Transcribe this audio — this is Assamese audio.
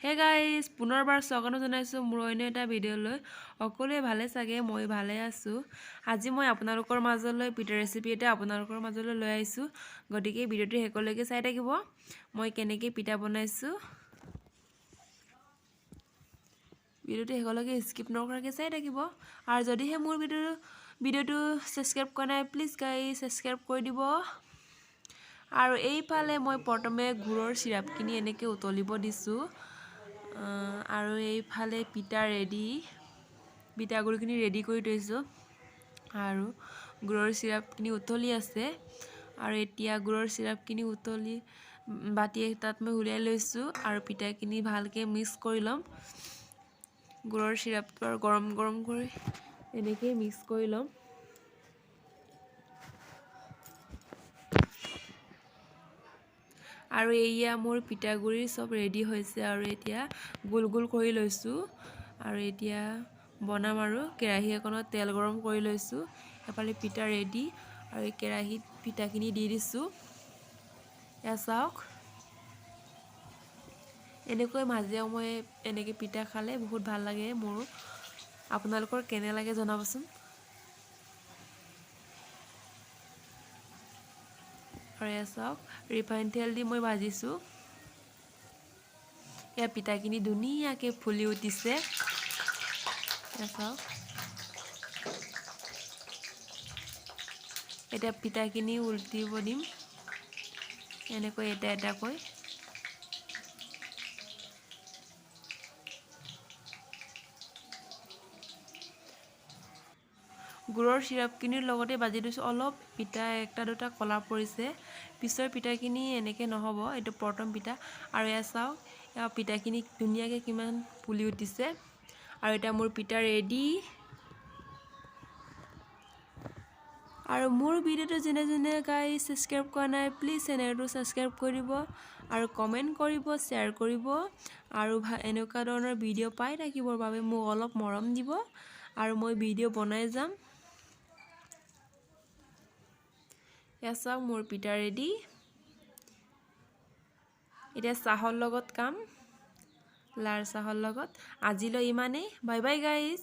হে গাইজ পুনৰবাৰ স্বাগতম জনাইছোঁ মোৰ অন্য এটা ভিডিঅ'লৈ। সকলোৱে ভালে চাগে, মই ভালে আছোঁ। আজি মই আপোনালোকৰ মাজলৈ পিঠা ৰেচিপি এটা আপোনালোকৰ মাজলৈ লৈ আহিছোঁ। গতিকে ভিডিঅ'টো শেষলৈকে চাই থাকিব। মই কেনেকৈ পিঠা বনাইছোঁ ভিডিঅ'টো শেষলৈকে স্কিপ নকৰাকৈ চাই থাকিব। আৰু যদিহে মোৰ ভিডিঅ'টো ছাবস্ক্ৰাইব কৰা নাই, প্লিজ গাইজ ছাবস্ক্ৰাইব কৰি দিব। আৰু এইফালে মই প্ৰথমে গুড়ৰ চিৰাপখিনি এনেকৈ উতলিব দিছোঁ। আৰু এইফালে পিঠাগুড়িখিনি ৰেডি কৰি থৈছোঁ। আৰু গুড়ৰ চিৰাপখিনি উতলি আছে। আৰু এতিয়া গুড়ৰ চিৰাপখিনি উতলি বাতি এটাত মই উলিয়াই লৈছোঁ। আৰু পিঠাখিনি ভালকৈ মিক্স কৰি ল'ম। গুড়ৰ চিৰাপটো আৰু গৰম কৰি এনেকৈ মিক্স কৰি ল'ম। আৰু এয়া মোৰ পিঠাগুড়ি সব ৰেডি হৈছে। আৰু এতিয়া গোল গোল কৰি লৈছোঁ। আৰু এতিয়া বনাম। আৰু কেৰাহী এখনত তেল গৰম কৰি লৈছোঁ। এফালে পিঠা ৰেডি। আৰু এই কেৰাহীত পিঠাখিনি দি দিছোঁ। এয়া চাওক, এনেকৈ মাজে সময়ে এনেকৈ পিঠা খালে বহুত ভাল লাগে মোৰো। আপোনালোকৰ কেনে লাগে জনাবচোন। আৰু এয়া চাওক, ৰিফাইন তেল দি মই ভাজিছোঁ। এয়া পিঠাখিনি ধুনীয়াকৈ ফুলি উঠিছে। এয়া চাওক, এতিয়া পিঠাখিনি উলটিব দিম এনেকৈ এটা এটাকৈ। গুড়ৰ চিৰাপখিনিৰ লগতে ভাজি দিছোঁ। অলপ পিঠা এটা দুটা কলা পৰিছে। পিছৰ পিঠাখিনি এনেকৈ নহ'ব, এইটো প্ৰথম পিঠা। আৰু এয়া চাওক, এয়া পিঠাখিনি ধুনীয়াকৈ কিমান ফুলি উঠিছে। আৰু এতিয়া মোৰ পিঠা ৰেডি। আৰু মোৰ ভিডিঅ'টো যোনে গাইজ ছাবস্ক্ৰাইব কৰা নাই, প্লিজ চেনেলটো ছাবস্ক্ৰাইব কৰি দিব। আৰু কমেণ্ট কৰিব, শ্বেয়াৰ কৰিব। আৰু এনেকুৱা ধৰণৰ ভিডিঅ' পাই থাকিবৰ বাবে মোক অলপ মৰম দিব। আৰু মই ভিডিঅ' বনাই যাম। এয়া চাওক, মোৰ পিঠা ৰেডি। এতিয়া চাহৰ লগত খাম, লাল চাহৰ লগত। আজিলৈ ইমানেই। Bye bye guys.